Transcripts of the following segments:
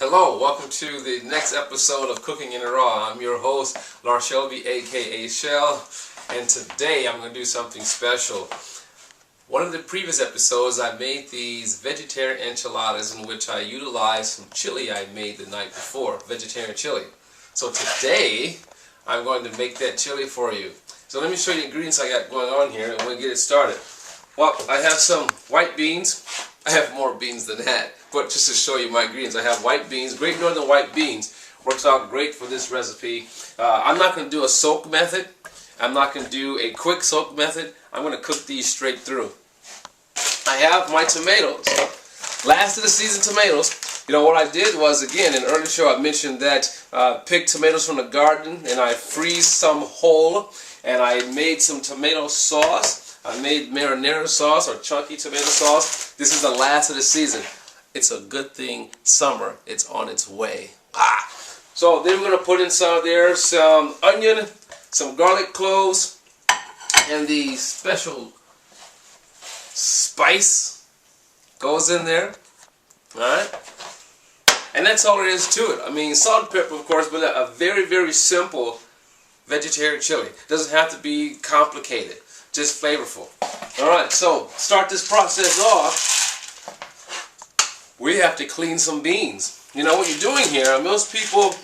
Hello, welcome to the next episode of Cooking in the Raw. I'm your host, Lars Shelby, aka Shell, and today I'm going to do something special. One of the previous episodes I made these vegetarian enchiladas in which I utilized some chili I made the night before, vegetarian chili. So today I'm going to make that chili for you. So let me show you the ingredients I got going on here and we'll get it started. Well, I have some white beans. I have more beans than that, but just to show you my ingredients, I have white beans, Great Northern white beans. Works out great for this recipe. I'm not going to do a soak method. I'm not going to do a quick soak method. I'm going to cook these straight through. I have my tomatoes, last of the season tomatoes. You know what I did was, again, in an earlier show I mentioned that pick tomatoes from the garden and I freeze some whole and I made some tomato sauce. I made marinara sauce or chunky tomato sauce. This is the last of the season. It's a good thing summer. It's on its way. So then we're going to put in some onion, some garlic cloves, and the special spice goes in there. Alright? And that's all there is to it. I mean, salt and pepper, of course, but a very, very simple vegetarian chili. It doesn't have to be complicated. Just flavorful. Alright, so start this process off. We have to clean some beans. You know what you're doing here, most people,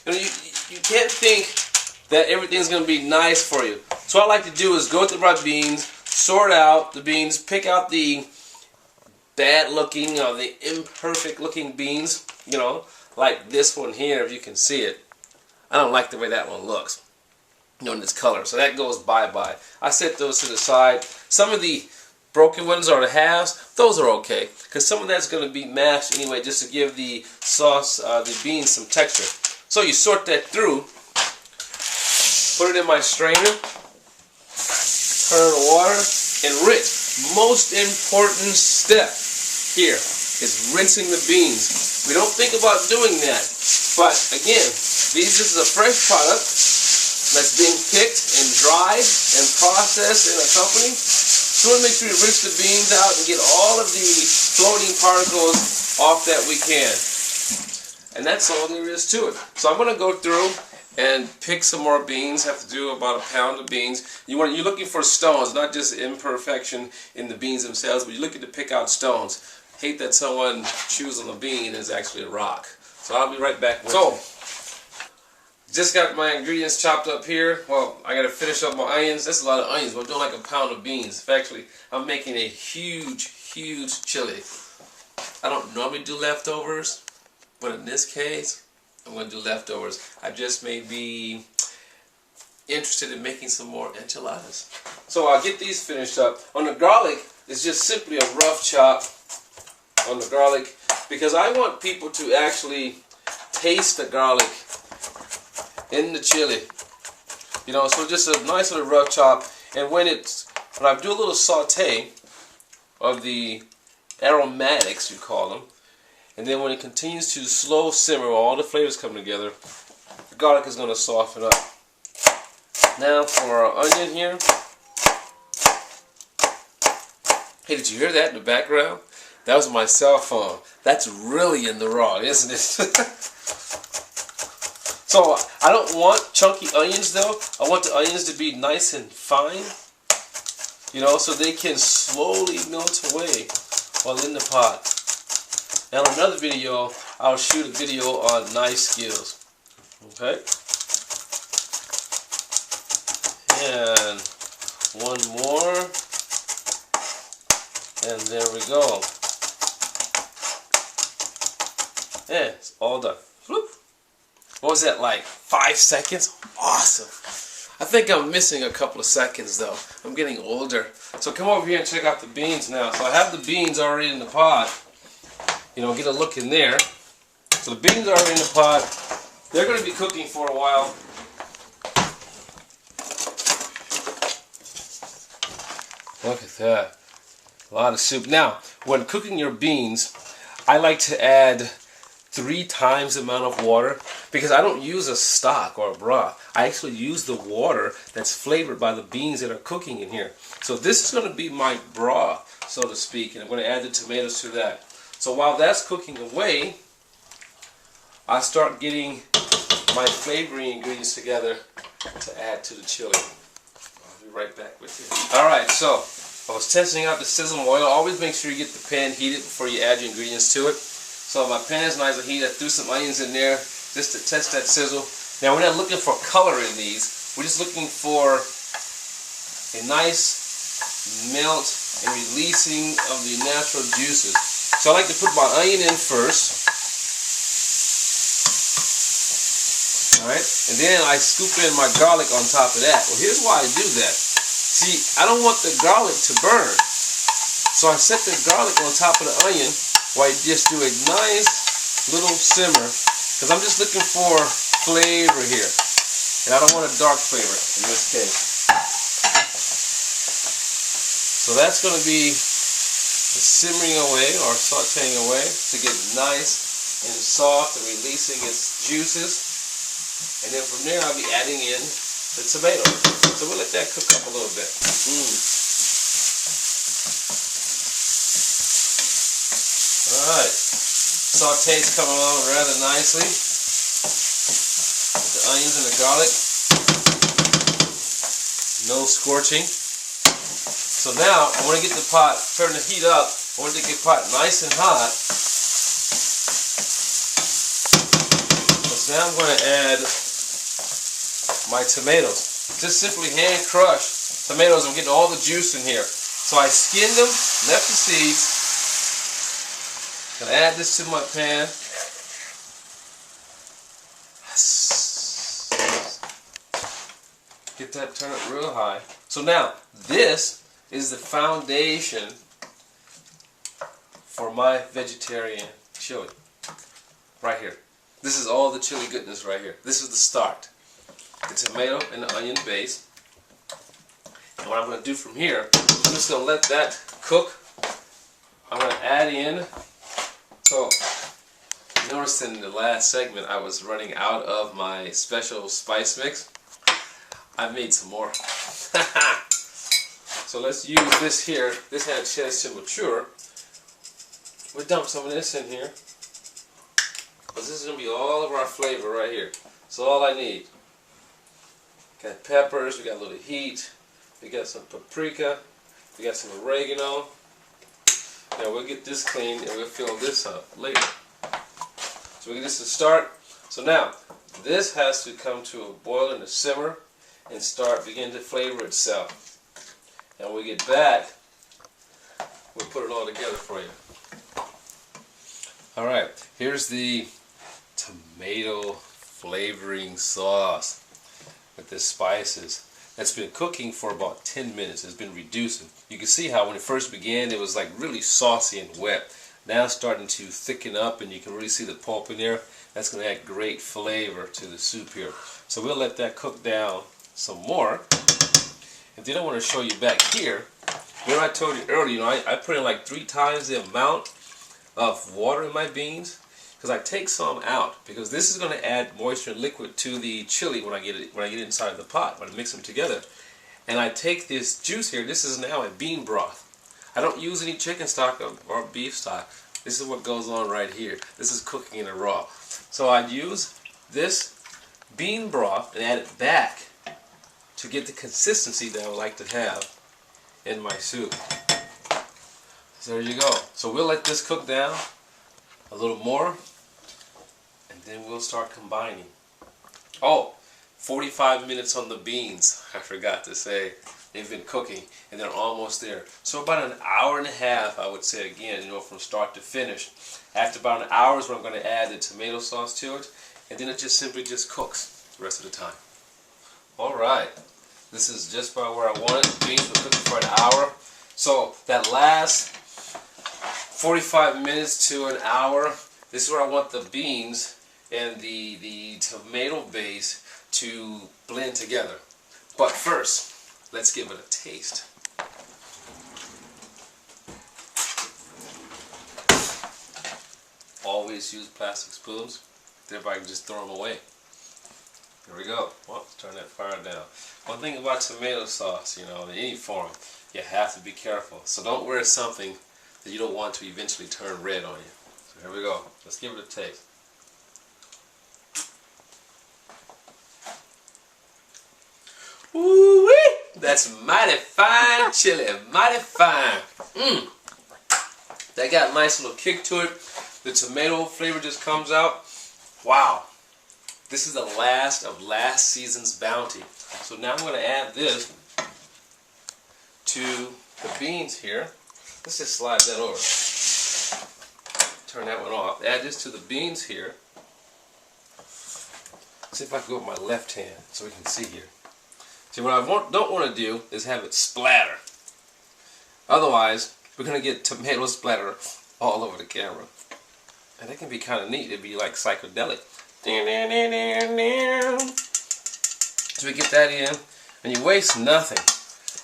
you can't think that everything's going to be nice for you. So what I like to do is go through my beans, sort out the beans, pick out the bad looking or the imperfect looking beans, you know, like this one here if you can see it. I don't like the way that one looks. In its color, so that goes bye-bye. I set those to the side. Some of the broken ones or the halves, those are okay, because some of that's going to be mashed anyway, just to give the sauce, the beans, some texture. So you sort that through, put it in my strainer, turn on the water, and rinse. Most important step here is rinsing the beans. We don't think about doing that, but again, this is a fresh product that's being picked and dried and processed in a company. So we want to make sure we rinse the beans out and get all of the floating particles off that we can. And that's all there is to it. So I'm going to go through and pick some more beans. Have to do about a pound of beans. You're looking for stones, not just imperfection in the beans themselves, but you're looking to pick out stones. Hate that someone chews on a bean and it's actually a rock. So I'll be right back with you. Just got my ingredients chopped up here. Well, I got to finish up my onions. That's a lot of onions, but I'm doing like a pound of beans. Actually, I'm making a huge, huge chili. I don't normally do leftovers, but in this case, I'm going to do leftovers. I just may be interested in making some more enchiladas. So I'll get these finished up. On the garlic, it's just simply a rough chop on the garlic, because I want people to actually taste the garlic in the chili, you know, so just a nice little rough chop. And when I do a little saute of the aromatics, you call them, and then when it continues to slow simmer, all the flavors come together, the garlic is going to soften up. Now for our onion here. Hey, did you hear that in the background? That was my cell phone. That's really in the raw, isn't it? So I don't want chunky onions though. I want the onions to be nice and fine, you know, so they can slowly melt away while in the pot. Now in another video, I'll shoot a video on knife skills. Okay. And one more. And there we go. Yeah, it's all done. Whoop. What was that, like 5 seconds? Awesome. I think I'm missing a couple of seconds though. I'm getting older. So come over here and check out the beans now. So I have the beans already in the pot. You know, get a look in there. So the beans are already in the pot. They're going to be cooking for a while. Look at that. A lot of soup. Now, when cooking your beans, I like to add 3 times the amount of water, because I don't use a stock or a broth. I actually use the water that's flavored by the beans that are cooking in here. So this is going to be my broth, so to speak, and I'm going to add the tomatoes to that. So while that's cooking away, I start getting my flavoring ingredients together to add to the chili. I'll be right back with you. Alright, so I was testing out the sizzling oil. Always make sure you get the pan heated before you add your ingredients to it. So my pan is nice and heated. I threw some onions in there just to test that sizzle. Now we're not looking for color in these. We're just looking for a nice melt and releasing of the natural juices. So I like to put my onion in first. Alright, and then I scoop in my garlic on top of that. Well, here's why I do that. See, I don't want the garlic to burn. So I set the garlic on top of the onion while I just do a nice little simmer. Because I'm just looking for flavor here. And I don't want a dark flavor in this case. So that's going to be the simmering away or sauteing away to get nice and soft and releasing its juices. And then from there I'll be adding in the tomatoes. So we'll let that cook up a little bit. Alright. Saute's coming along rather nicely with the onions and the garlic. No scorching. So now I want to get the pot, turn the heat up. I want to get the pot nice and hot. So now I'm going to add my tomatoes. Just simply hand crush tomatoes. I'm getting all the juice in here. So I skinned them, left the seeds. Gonna add this to my pan. Get that turned up real high. So now this is the foundation for my vegetarian chili. Right here. This is all the chili goodness right here. This is the start. The tomato and the onion base. And what I'm going to do from here, I'm just going to let that cook. I'm going to add in. So, you noticed in the last segment I was running out of my special spice mix. I made some more. So let's use this here. This had a chance to mature. We'll dump some of this in here. Because this is going to be all of our flavor right here. So all I need. Got peppers, we got a little heat, we got some paprika, we got some oregano. Now we'll get this clean and we'll fill this up later. So we get this to start. So now, this has to come to a boil and a simmer and begin to flavor itself. And when we get back, we'll put it all together for you. Alright, here's the tomato flavoring sauce with the spices. That's been cooking for about 10 minutes. It's been reducing. You can see how when it first began it was like really saucy and wet. Now it's starting to thicken up and you can really see the pulp in there. That's going to add great flavor to the soup here. So we'll let that cook down some more. And then I want to show you back here. Remember I told you earlier, I put in like 3 times the amount of water in my beans. Because I take some out, because this is going to add moisture and liquid to the chili when I get it inside of the pot, when I mix them together. And I take this juice here. This is now a bean broth. I don't use any chicken stock or beef stock. This is what goes on right here. This is cooking in a raw. So I'd use this bean broth and add it back to get the consistency that I would like to have in my soup. So there you go. So we'll let this cook down a little more. Then we'll start combining. Oh, 45 minutes on the beans. I forgot to say. They've been cooking and they're almost there. So about an hour and a half, I would say again, from start to finish. After about an hour is when I'm going to add the tomato sauce to it. And then it just simply cooks the rest of the time. Alright. This is just about where I want it. The beans were cooking for an hour. So that last 45 minutes to an hour, this is where I want the beans and the tomato base to blend together. But first, let's give it a taste. Always use plastic spoons, thereby I can just throw them away. Here we go. Well, let's turn that fire down. One thing about tomato sauce, in any form, you have to be careful. So don't wear something that you don't want to eventually turn red on you. So here we go. Let's give it a taste. Woo-wee! That's mighty fine chili, mighty fine. That got a nice little kick to it. The tomato flavor just comes out. Wow. This is the last of last season's bounty. So now I'm going to add this to the beans here. Let's just slide that over. Turn that one off. Add this to the beans here. See if I can go with my left hand so we can see here. See, what I don't want to do is have it splatter. Otherwise, we're going to get tomato splatter all over the camera. And that can be kind of neat. It'd be like psychedelic. So we get that in, and you waste nothing.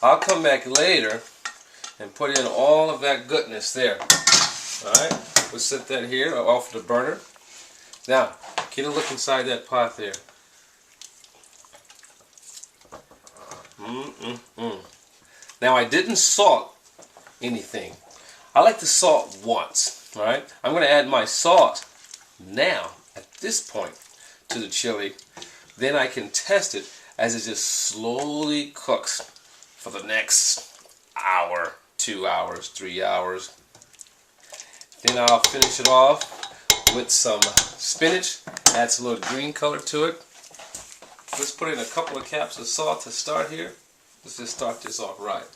I'll come back later and put in all of that goodness there. Alright, we'll set that here off the burner. Now, get a look inside that pot there. Now, I didn't salt anything. I like to salt once. Alright, I'm going to add my salt now, at this point, to the chili. Then I can test it as it just slowly cooks for the next hour, 2 hours, 3 hours. Then I'll finish it off with some spinach, add some little green color to it. Let's put in a couple of caps of salt to start here. Let's just start this off right.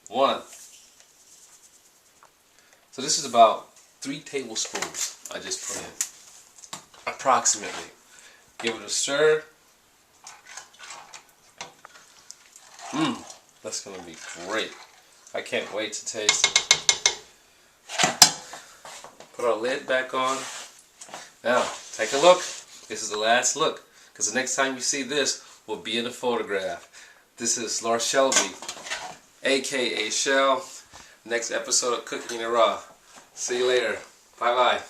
1. So this is about 3 tablespoons I just put in, approximately. Give it a stir. That's going to be great. I can't wait to taste it. Put our lid back on. Now, take a look. This is the last look, because the next time you see this will be in a photograph. This is Lord Shelby, aka Shell. Next episode of Cooking in the Raw. See you later. Bye bye.